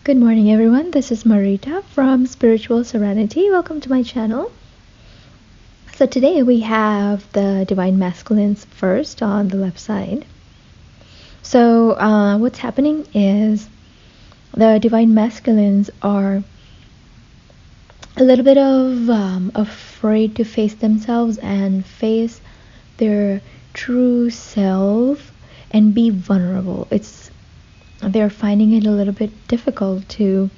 Good morning everyone, this is Marita from Spiritual Serenity. Welcome to my channel. So today we have the Divine Masculines first on the left side. So what's happening is the Divine Masculines are a little bit of afraid to face themselves and face their true self and be vulnerable. They're finding it a little bit difficult to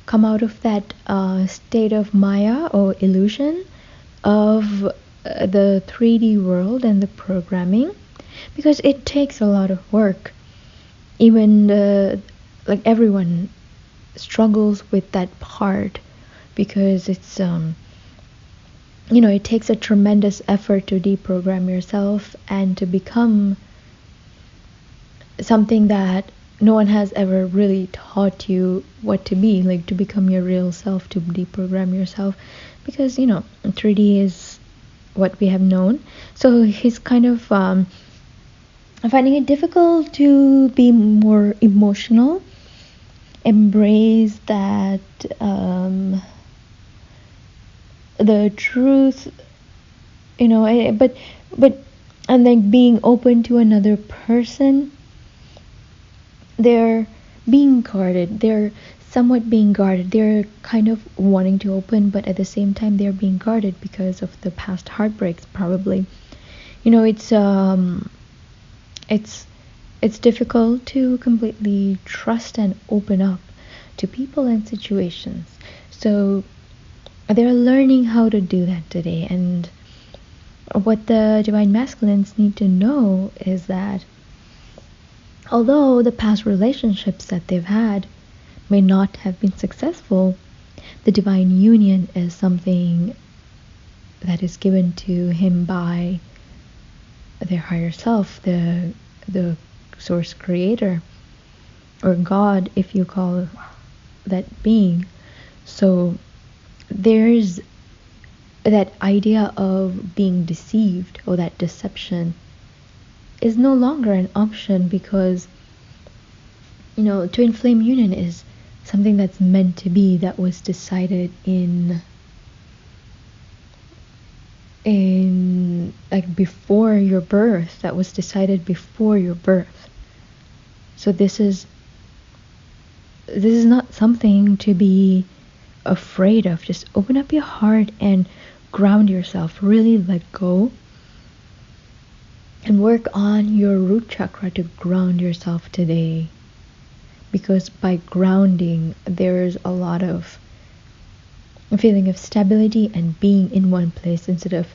come out of that state of Maya or illusion of the 3D world and the programming, because it takes a lot of work. Even like everyone struggles with that part, because it's it takes a tremendous effort to deprogram yourself and to become something that no one has ever really taught you what to be, like to become your real self, to deprogram yourself, because 3D is what we have known. So he's kind of finding it difficult to be more emotional, embrace that the truth, but and then being open to another person. They're being guarded. They're somewhat being guarded. They're kind of wanting to open, but at the same time they're being guarded because of the past heartbreaks, probably. It's difficult to completely trust and open up to people and situations. So they're learning how to do that today. And what the Divine Masculines need to know is that although the past relationships that they've had may not have been successful, the divine union is something that is given to him by their higher self, the source creator, or God, if you call that being. So there's that idea of being deceived, or that deception is no longer an option, because twin flame union is something that's meant to be, that was decided in like before your birth, that was decided before your birth. So this is not something to be afraid of. Just open up your heart and ground yourself, really let go, and work on your root chakra to ground yourself today. Because by grounding, there's a lot of a feeling of stability and being in one place, instead of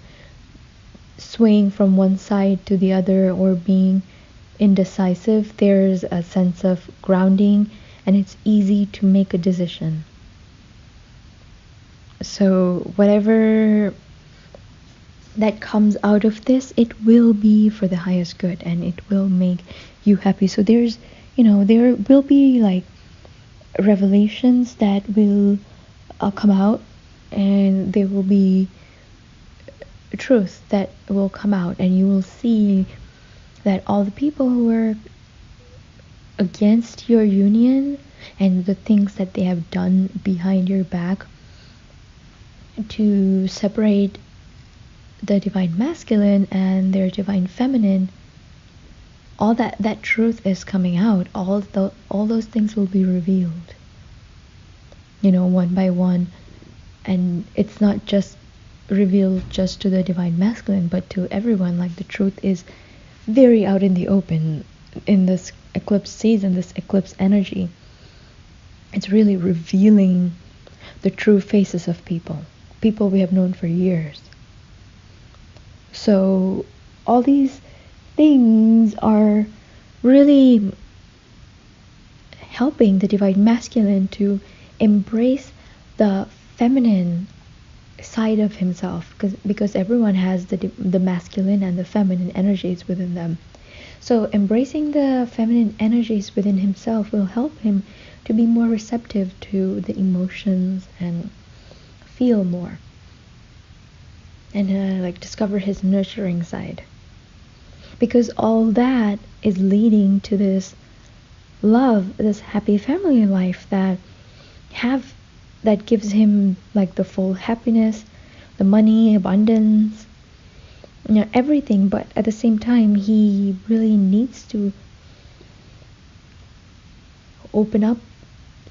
swaying from one side to the other or being indecisive. There's a sense of grounding, and it's easy to make a decision. So whatever that comes out of this, it will be for the highest good, and it will make you happy. So there will be like revelations that will come out, and there will be truth that will come out, and you will see that all the people who are against your union and the things that they have done behind your back to separate the divine masculine and their divine feminine, all that truth is coming out. All those things will be revealed, one by one. And it's not just revealed just to the divine masculine, but to everyone. Like, the truth is very out in the open in this eclipse season, this eclipse energy. It's really revealing the true faces of people we have known for years. So all these things are really helping the divine masculine to embrace the feminine side of himself, because everyone has the masculine and the feminine energies within them. So embracing the feminine energies within himself will help him to be more receptive to the emotions and feel more, and like discover his nurturing side, because all that is leading to this love, this happy family life that gives him like the full happiness, the money, abundance, everything. But at the same time, he really needs to open up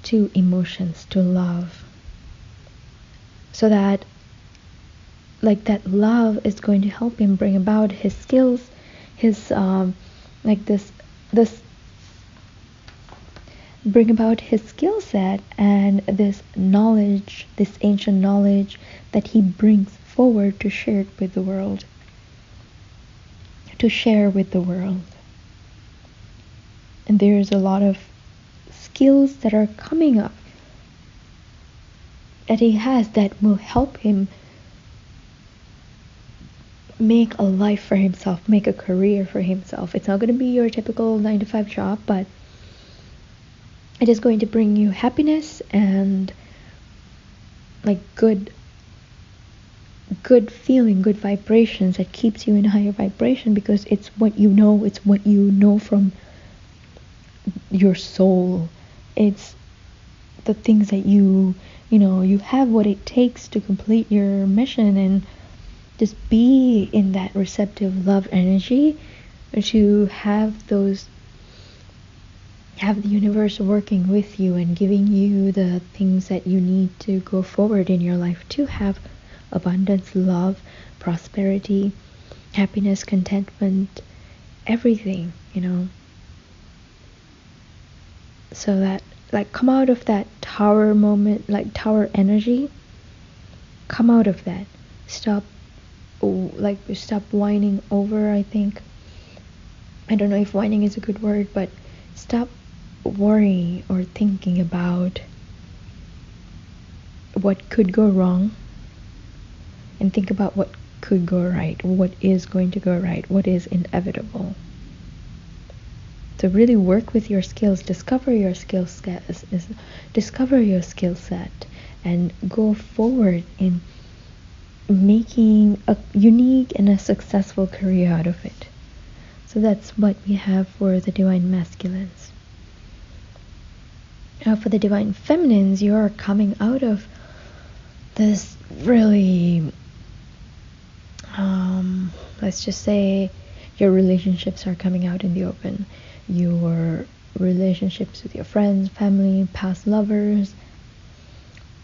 to emotions, to love, so that that love is going to help him bring about his skills, his this bring about his skill set and this knowledge, this ancient knowledge that he brings forward to share it with the world, to share with the world. And there's a lot of skills that are coming up that he has that will help him make a life for himself, make a career for himself. It's not going to be your typical 9-to-5 job, but it is going to bring you happiness and good feeling, good vibrations that keeps you in higher vibration, because it's what you know from your soul. It's the things that you have what it takes to complete your mission, and just be in that receptive love energy to have the universe working with you and giving you the things that you need to go forward in your life, to have abundance, love, prosperity, happiness, contentment, everything, so that come out of that tower moment, tower energy. Come out of that. Stop whining over, I think. I don't know if whining is a good word, but stop worrying or thinking about what could go wrong, and think about what could go right, what is going to go right, what is inevitable. So really work with your skills, discover your skill set, and go forward in making a unique and a successful career out of it. So that's what we have for the divine masculines. Now for the divine feminines, you're coming out of this really, let's just say your relationships are coming out in the open. Your relationships with your friends, family, past lovers,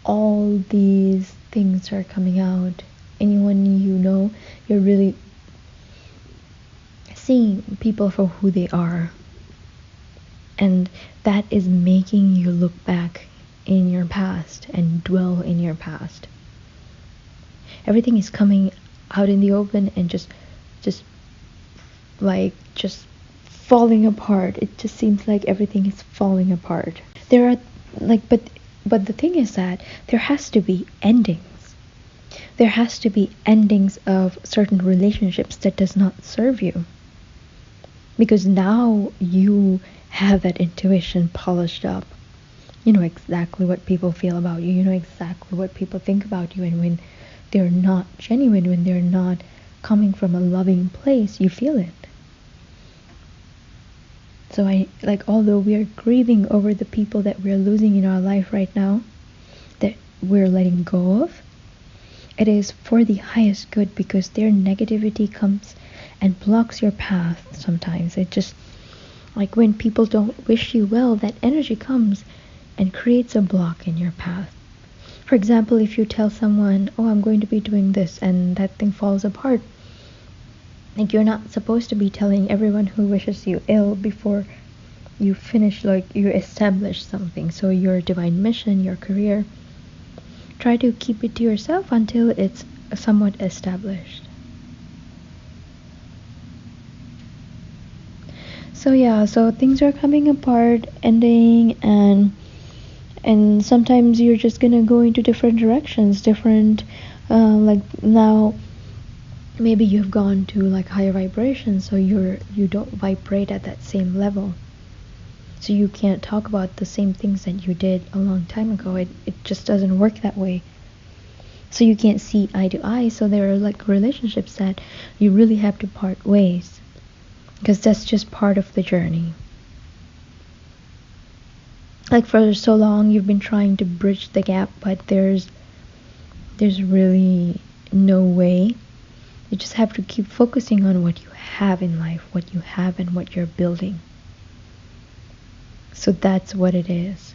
all these things are coming out. Anyone you know, you're really seeing people for who they are, and that is making you look back in your past and dwell in your past. Everything is coming out in the open and just falling apart. It just seems like everything is falling apart. There are but the thing is that there has to be endings. There has to be endings of certain relationships that does not serve you, because now you have that intuition polished up. You know exactly what people feel about you. You know exactly what people think about you, and when they're not genuine, when they're not coming from a loving place, you feel it. So although we are grieving over the people that we're losing in our life right now, that we're letting go of, it is for the highest good, because their negativity comes and blocks your path sometimes. It just, when people don't wish you well, that energy comes and creates a block in your path. For example, if you tell someone, oh, I'm going to be doing this, and that thing falls apart, you're not supposed to be telling everyone who wishes you ill before you finish, you establish something. So your divine mission, your career, try to keep it to yourself until it's somewhat established. So things are coming apart, ending, and sometimes you're just gonna go into different directions, now maybe you've gone to higher vibration, so you don't vibrate at that same level, so you can't talk about the same things that you did a long time ago. It just doesn't work that way. So you can't see eye to eye. So there are relationships that you really have to part ways, because that's just part of the journey. like for so long you've been trying to bridge the gap, but there's really no way. You just have to keep focusing on what you have in life, what you have and what you're building. So that's what it is.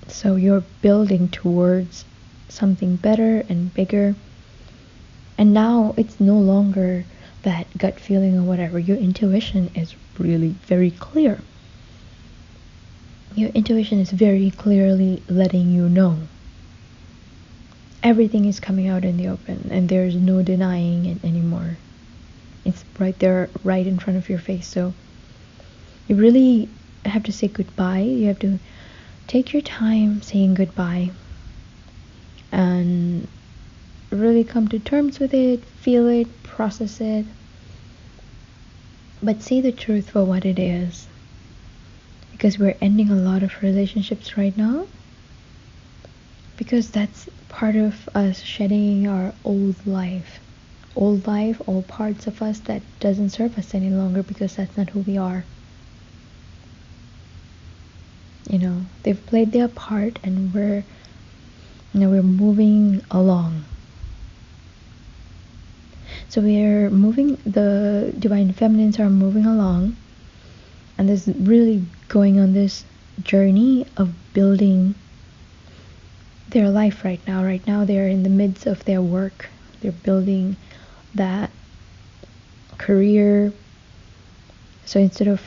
So you're building towards something better and bigger. And now it's no longer that gut feeling or whatever. Your intuition is really very clear. Your intuition is very clearly letting you know. Everything is coming out in the open, and there's no denying it anymore. It's right there, right in front of your face. So you really have to say goodbye. You have to take your time saying goodbye and really come to terms with it, feel it, process it, but see the truth for what it is. Because we're ending a lot of relationships right now, because that's part of us shedding our old life, all parts of us that doesn't serve us any longer, because that's not who we are. They've played their part, and we're moving along. So the divine feminines are moving along, and there's really going on this journey of building their life right now. Right now they're in the midst of their work. They're building that career. So instead of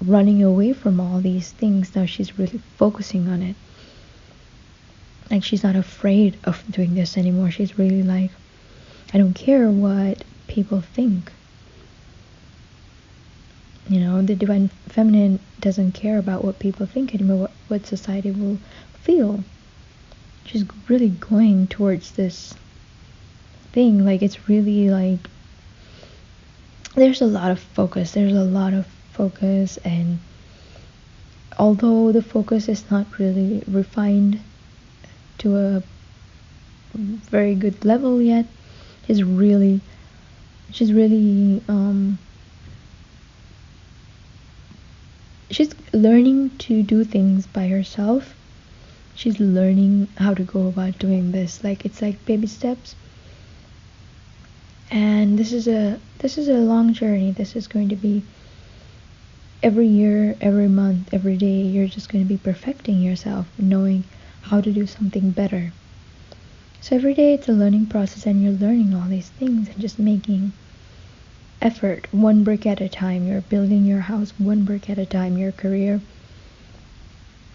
running away from all these things, now she's really focusing on it. Like, she's not afraid of doing this anymore. She's really like, I don't care what people think. The divine feminine doesn't care about what people think anymore, what society will feel. She's really going towards this thing. Like, it's really like there's a lot of focus, and although the focus is not really refined to a very good level yet, she's really she's learning to do things by herself. She's learning how to go about doing this. Like, it's like baby steps. And this is a long journey. This is going to be every year, every month, every day. You're just going to be perfecting yourself, knowing how to do something better. So every day it's a learning process, and you're learning all these things and just making effort, one brick at a time. You're building your house one brick at a time, your career.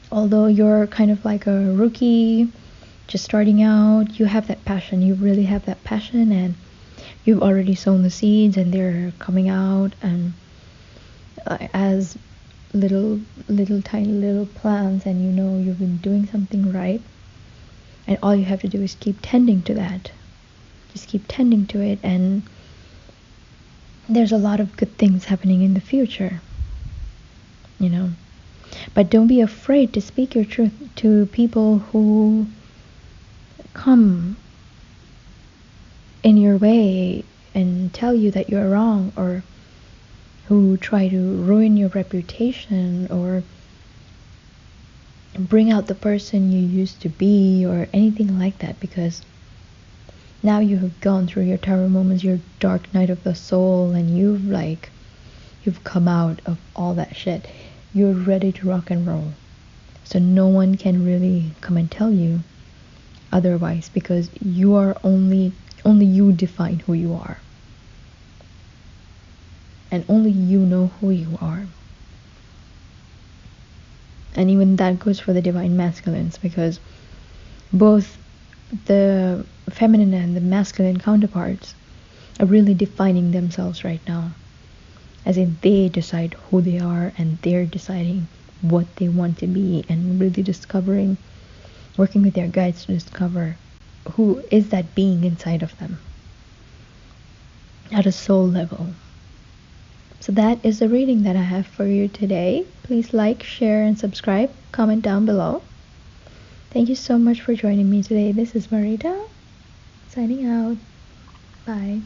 Although you're kind of like a rookie, just starting out, you have that passion. You really have that passion, and you've already sown the seeds, and they're coming out and as little tiny plants, and you've been doing something right. And all you have to do is keep tending to that. Just keep tending to it, and there's a lot of good things happening in the future. But don't be afraid to speak your truth to people who come in your way and tell you that you're wrong, or who try to ruin your reputation, or bring out the person you used to be, or anything like that. Because now you have gone through your tower moments, your dark night of the soul, and you've come out of all that shit. You're ready to rock and roll. So no one can really come and tell you otherwise, because you are only you define who you are, and only you know who you are. And even that goes for the divine masculines, because both the feminine and the masculine counterparts are really defining themselves right now, as in they decide who they are, and they're deciding what they want to be, and really working with their guides to discover who is that being inside of them at a soul level. So that is the reading that I have for you today. Please like, share, and subscribe. Comment down below. Thank you so much for joining me today. This is Marita, signing out. Bye.